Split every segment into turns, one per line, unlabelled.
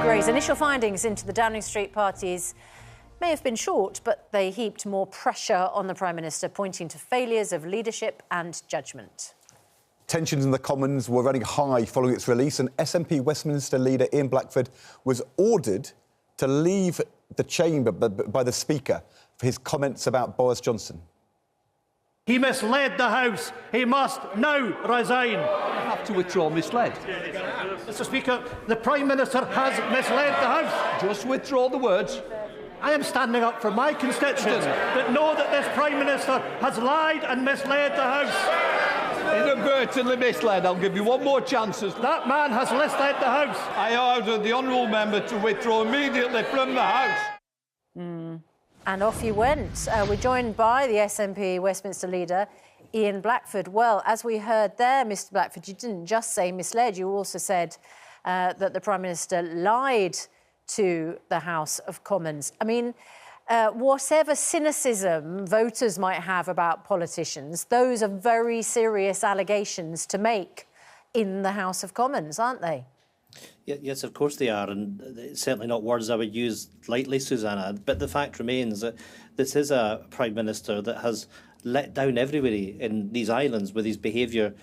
Grey's initial findings into the Downing Street parties may have been short, but they heaped more pressure on the Prime Minister, pointing to failures of leadership and judgment.
Tensions in the Commons were running high following its release, and SNP Westminster leader Ian Blackford was ordered to leave the chamber by the Speaker for his comments about Boris Johnson.
He misled the House. He must now resign.
I have to withdraw misled.
Mr. Speaker, the Prime Minister has misled the House.
Just withdraw the words.
I am standing up for my constituents that know that this Prime Minister has lied and misled the House.
Inadvertently misled. I'll give you one more chance.
That man has misled the House.
I order the honourable member to withdraw immediately from the House.
And off he went. We're joined by the SNP Westminster leader, Ian Blackford. Well, as we heard there, Mr Blackford, you didn't just say misled, you also said that the Prime Minister lied to the House of Commons. I mean, whatever cynicism voters might have about politicians, those are very serious allegations to make in the House of Commons, aren't they?
Yes, of course they are, and it's certainly not words I would use lightly, Susanna. But the fact remains that this is a Prime Minister that has let down everybody in these islands with his behaviour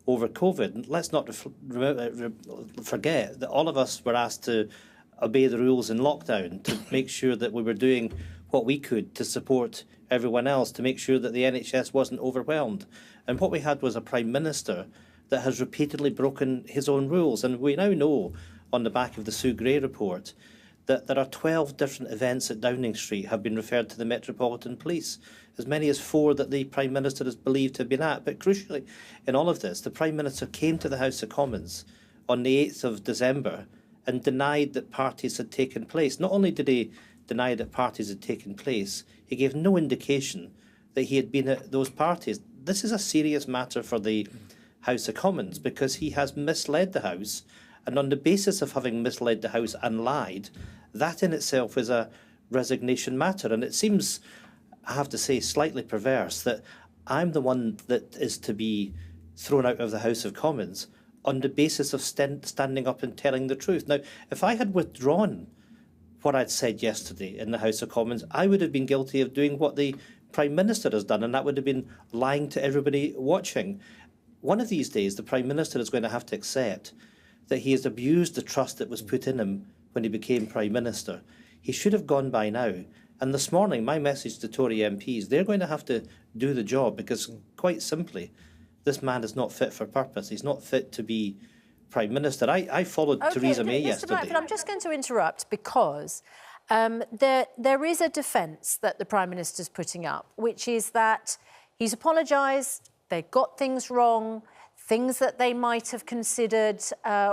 over COVID. And let's not forget that all of us were asked to obey the rules in lockdown, to make sure that we were doing what we could to support everyone else, to make sure that the NHS wasn't overwhelmed. And what we had was a Prime Minister that has repeatedly broken his own rules. And we now know, on the back of the Sue Gray report, that there are 12 different events at Downing Street have been referred to the Metropolitan Police, as many as 4 that the Prime Minister is believed to have been at. But crucially, in all of this, the Prime Minister came to the House of Commons on the 8th of December and denied that parties had taken place. Not only did he deny that parties had taken place, he gave no indication that he had been at those parties. This is a serious matter for the House of Commons, because he has misled the House, and on the basis of having misled the House and lied, that in itself is a resignation matter. And it seems, I have to say, slightly perverse that I'm the one that is to be thrown out of the House of Commons on the basis of standing up and telling the truth. Now, if I had withdrawn what I'd said yesterday in the House of Commons, I would have been guilty of doing what the Prime Minister has done, and that would have been lying to everybody watching. One of these days, the Prime Minister is going to have to accept that he has abused the trust that was put in him when he became Prime Minister. He should have gone by now. And this morning, my message to Tory MPs, they're going to have to do the job, because, quite simply, this man is not fit for purpose. He's not fit to be Prime Minister. I followed Theresa May yesterday. Mr
Blackford, I'm just going to interrupt, because there is a defence that the Prime Minister's putting up, which is that he's apologised, they got things wrong, things that they might have considered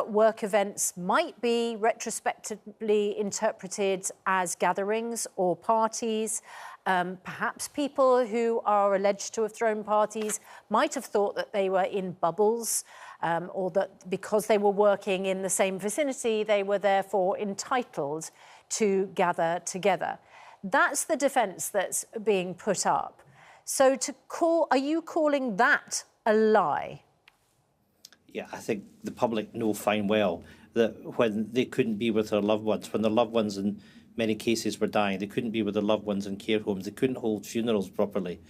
work events might be retrospectively interpreted as gatherings or parties. Perhaps people who are alleged to have thrown parties might have thought that they were in bubbles, or that because they were working in the same vicinity, they were therefore entitled to gather together. That's the defence that's being put up. So are you calling that a lie?
Yeah, I think the public know fine well that when they couldn't be with their loved ones, when their loved ones in many cases were dying, they couldn't be with their loved ones in care homes, they couldn't hold funerals properly,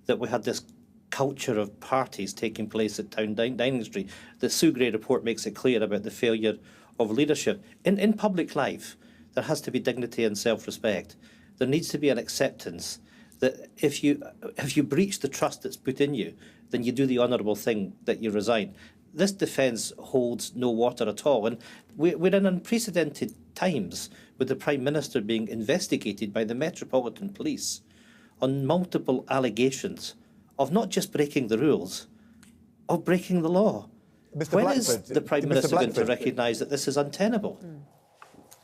that we had this culture of parties taking place at Downing Street. The Sue Gray report makes it clear about the failure of leadership. In public life, there has to be dignity and self-respect. There needs to be an acceptance that if you breach the trust that's put in you, then you do the honourable thing that you resign. This defence holds no water at all, and we're in unprecedented times with the Prime Minister being investigated by the Metropolitan Police on multiple allegations of not just breaking the rules, of breaking the law. When is the Prime Minister going to recognise that this is untenable?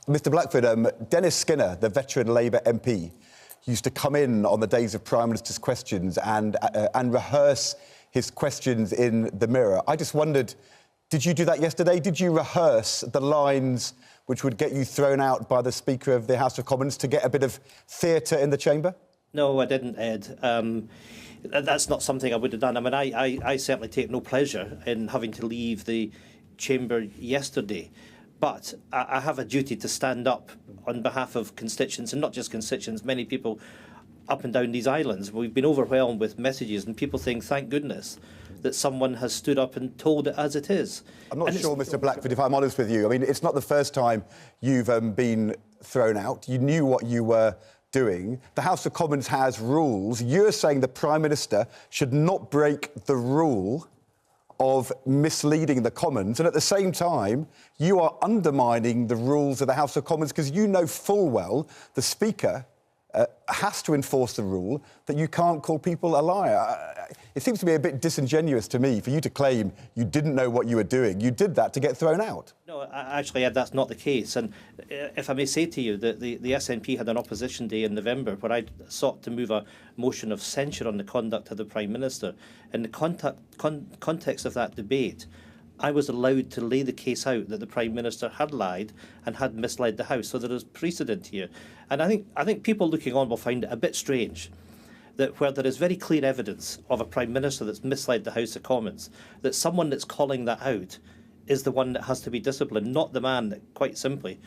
Mr Blackford, Dennis Skinner, the veteran Labour MP, used to come in on the days of Prime Minister's questions and rehearse his questions in the Mirror. I just wondered, did you do that yesterday? Did you rehearse the lines which would get you thrown out by the Speaker of the House of Commons to get a bit of theatre in the chamber?
No, I didn't, Ed. That's not something I would have done. I mean, I certainly take no pleasure in having to leave the chamber yesterday. But I have a duty to stand up on behalf of constituents, and not just constituents, many people up and down these islands. We've been overwhelmed with messages and people saying, thank goodness that someone has stood up and told it as it is.
I'm not sure, Mr Blackford, if I'm honest with you. I mean, it's not the first time you've been thrown out. You knew what you were doing. The House of Commons has rules. You're saying the Prime Minister should not break the rule of misleading the Commons, and at the same time, you are undermining the rules of the House of Commons because you know full well the Speaker has to enforce the rule that you can't call people a liar. It seems to be a bit disingenuous to me for you to claim you didn't know what you were doing. You did that to get thrown out.
No, actually, Ed, that's not the case. And if I may say to you that the SNP had an opposition day in November where I sought to move a motion of censure on the conduct of the Prime Minister. In the context of that debate, I was allowed to lay the case out that the Prime Minister had lied and had misled the House. So there is precedent here. And I think people looking on will find it a bit strange that where there is very clear evidence of a Prime Minister that's misled the House of Commons, that someone that's calling that out is the one that has to be disciplined, not the man that, quite simply,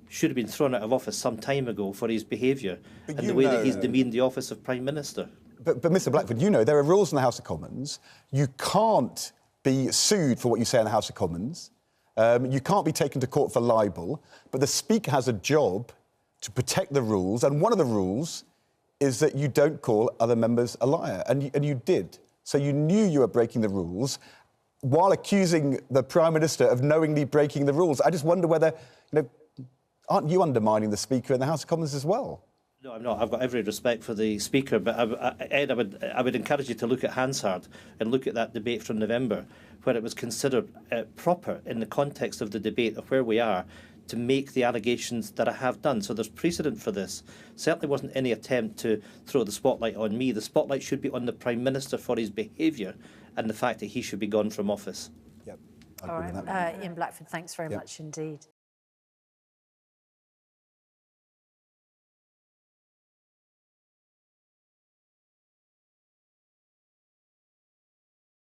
should have been thrown out of office some time ago for his behaviour and the way that he's demeaned the office of Prime Minister.
But Mr Blackford, you know, there are rules in the House of Commons. You can't be sued for what you say in the House of Commons. You can't be taken to court for libel. But the Speaker has a job to protect the rules, and one of the rules is that you don't call other members a liar, and you did. So you knew you were breaking the rules while accusing the Prime Minister of knowingly breaking the rules. I just wonder whether, aren't you undermining the Speaker in the House of Commons as well?
No, I'm not. I've got every respect for the Speaker, but Ed, I would encourage you to look at Hansard and look at that debate from November, where it was considered proper in the context of the debate of where we are to make the allegations that I have done. So there's precedent for this. Certainly wasn't any attempt to throw the spotlight on me. The spotlight should be on the Prime Minister for his behaviour and the fact that he should be gone from office.
Yep.
All right. Ian Blackford, thanks very much indeed.